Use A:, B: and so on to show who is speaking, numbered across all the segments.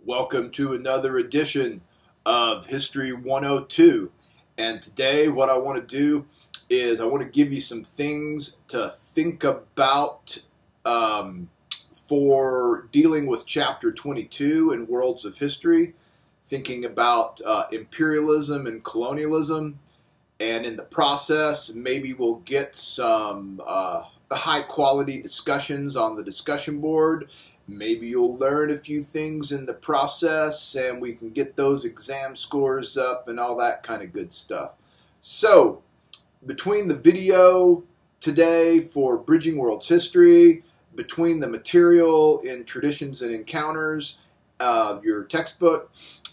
A: Welcome to another edition of History 102. And today what I want to do is I want to give you some things to think about for dealing with Chapter 22 in Worlds of History, thinking about imperialism and colonialism. And in the process, maybe we'll get some high-quality discussions on the discussion board. Maybe you'll learn a few things in the process, and we can get those exam scores up and all that kind of good stuff. So, between the video today for Bridging World's History, between the material in Traditions and Encounters, your textbook,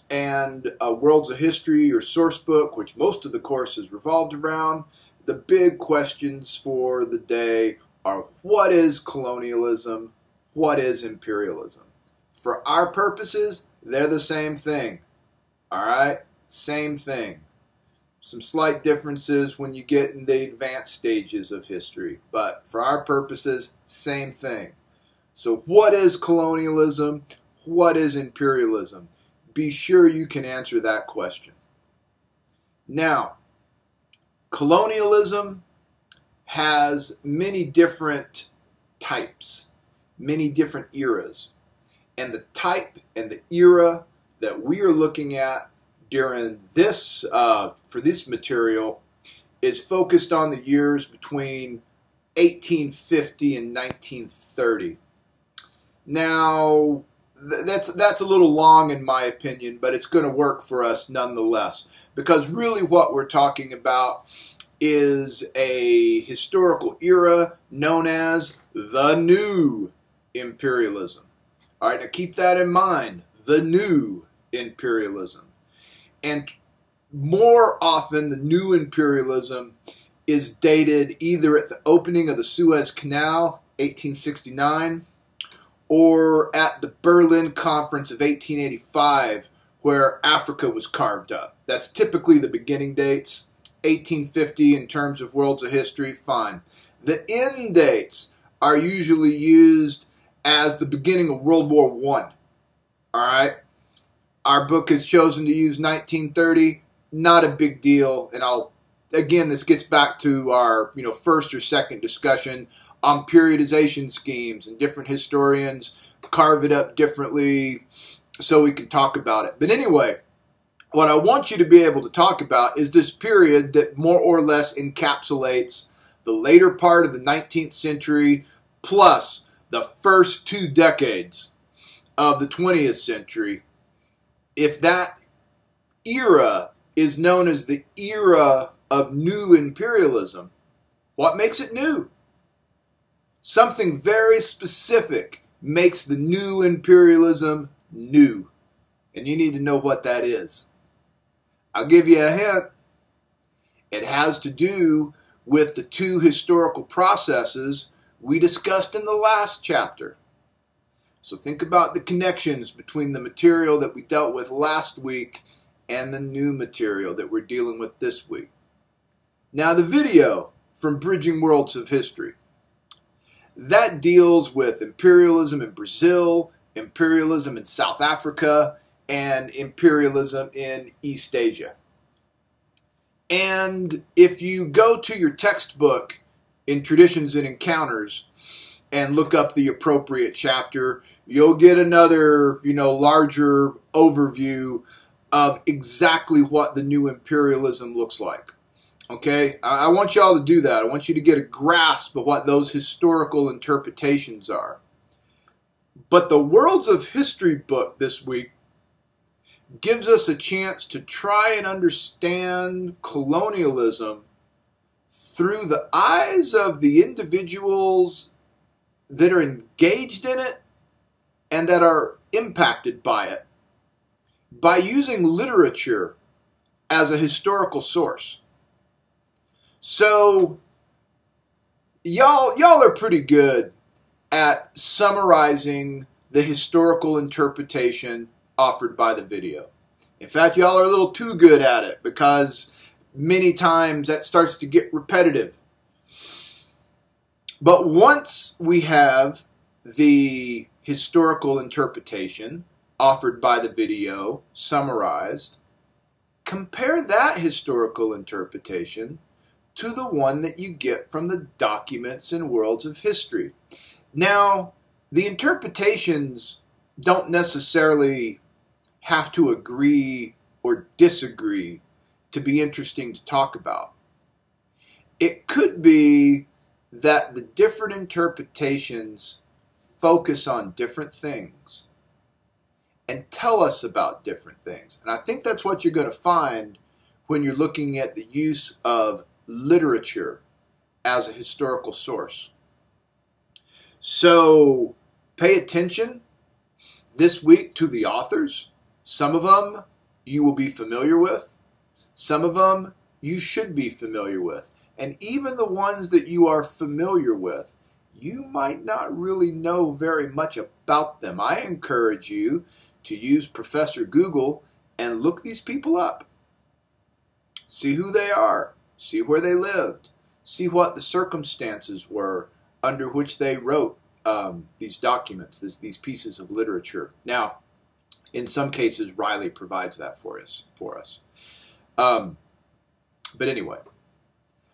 A: and Worlds of History, your source book, which most of the course is revolved around, the big questions for the day are: what is colonialism? What is imperialism? For our purposes, they're the same thing. All right? Same thing. Some slight differences when you get in the advanced stages of history, but for our purposes, same thing. So what is colonialism? What is imperialism? Be sure you can answer that question. Now, colonialism has many different types, many different eras. And the type and the era that we are looking at during this, for this material, is focused on the years between 1850 and 1930. Now, that's a little long in my opinion, but it's going to work for us nonetheless. Because really what we're talking about is a historical era known as the New Imperialism. All right, now keep that in mind, the New Imperialism. And more often, the New Imperialism is dated either at the opening of the Suez Canal, 1869, or at the Berlin Conference of 1885, where Africa was carved up. That's typically the beginning dates. 1850 in terms of Worlds of History, fine. The end dates are usually used as the beginning of World War I. All right? Our book has chosen to use 1930. Not a big deal. And again, this gets back to our first or second discussion on periodization schemes, and different historians carve it up differently so we can talk about it. But anyway, what I want you to be able to talk about is this period that more or less encapsulates the later part of the 19th century plus the first 2 decades of the 20th century. If that era is known as the era of new imperialism, what makes it new? Something very specific makes the new imperialism new. And you need to know what that is. I'll give you a hint. It has to do with the 2 historical processes we discussed in the last chapter. So think about the connections between the material that we dealt with last week and the new material that we're dealing with this week. Now, the video from Bridging Worlds of History, that deals with imperialism in Brazil, imperialism in South Africa, and imperialism in East Asia. And if you go to your textbook in Traditions and Encounters and look up the appropriate chapter, you'll get another, larger overview of exactly what the new imperialism looks like. Okay? I want y'all to do that. I want you to get a grasp of what those historical interpretations are. But the Worlds of History book this week gives us a chance to try and understand colonialism through the eyes of the individuals that are engaged in it and that are impacted by it, by using literature as a historical source. So, y'all are pretty good at summarizing the historical interpretation offered by the video. In fact, y'all are a little too good at it, because many times that starts to get repetitive. But once we have the historical interpretation offered by the video, summarized, compare that historical interpretation to the one that you get from the documents and worlds of history. Now, the interpretations don't necessarily have to agree or disagree to be interesting to talk about. It could be that the different interpretations focus on different things and tell us about different things. And I think that's what you're going to find when you're looking at the use of literature as a historical source. So pay attention this week to the authors. Some of them you will be familiar with. Some of them you should be familiar with. And even the ones that you are familiar with, you might not really know very much about them. I encourage you to use Professor Google and look these people up. See who they are. See where they lived. See what the circumstances were under which they wrote these documents, these pieces of literature. Now, in some cases, Riley provides that for us. But anyway,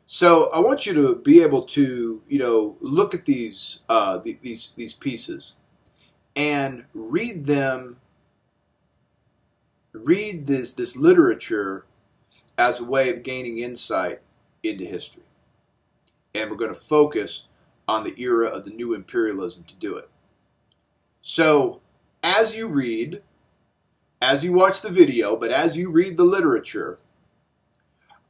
A: so I want you to be able to, look at these pieces and read them. Read this literature as a way of gaining insight into history. And we're going to focus on the era of the new imperialism to do it. So, as you read, as you watch the video, but as you read the literature,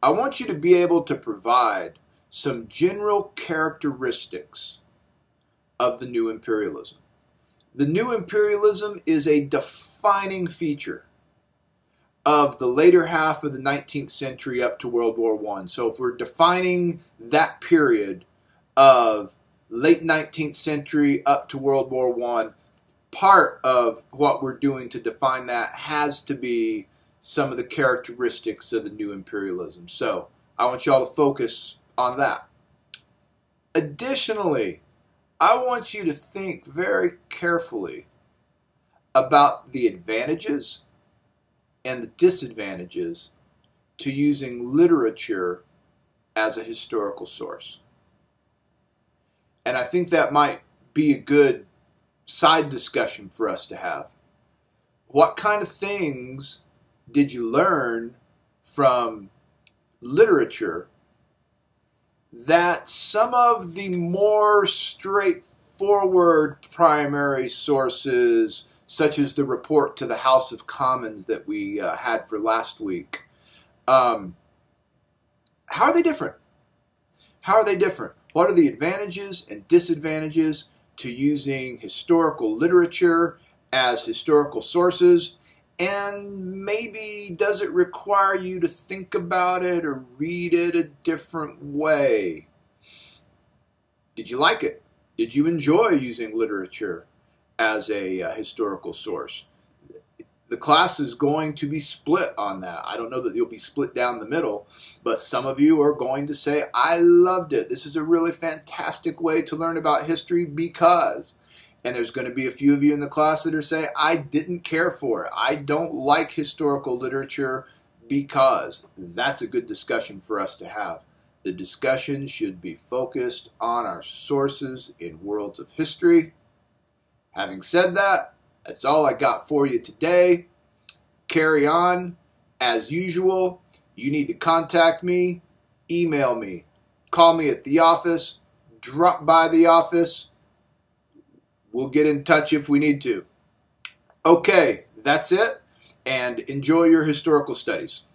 A: I want you to be able to provide some general characteristics of the new imperialism. The new imperialism is a defining feature of the later half of the 19th century up to World War I. So if we're defining that period of late 19th century up to World War I, part of what we're doing to define that has to be some of the characteristics of the new imperialism. So I want y'all to focus on that. Additionally, I want you to think very carefully about the advantages and the disadvantages to using literature as a historical source. And I think that might be a good side discussion for us to have. What kind of things did you learn from literature that some of the more straightforward primary sources, such as the report to the House of Commons that we had for last week, how are they different? How are they different? What are the advantages and disadvantages to using historical literature as historical sources? And maybe does it require you to think about it or read it a different way? Did you like it? Did you enjoy using literature as a historical source? The class is going to be split on that. I don't know that you'll be split down the middle, but some of you are going to say, I loved it. This is a really fantastic way to learn about history because... And there's going to be a few of you in the class that are saying, I didn't care for it. I don't like historical literature because. That's a good discussion for us to have. The discussion should be focused on our sources in worlds of history. Having said that, that's all I got for you today. Carry on. As usual, you need to contact me, email me, call me at the office, drop by the office. We'll get in touch if we need to. Okay, that's it, and enjoy your historical studies.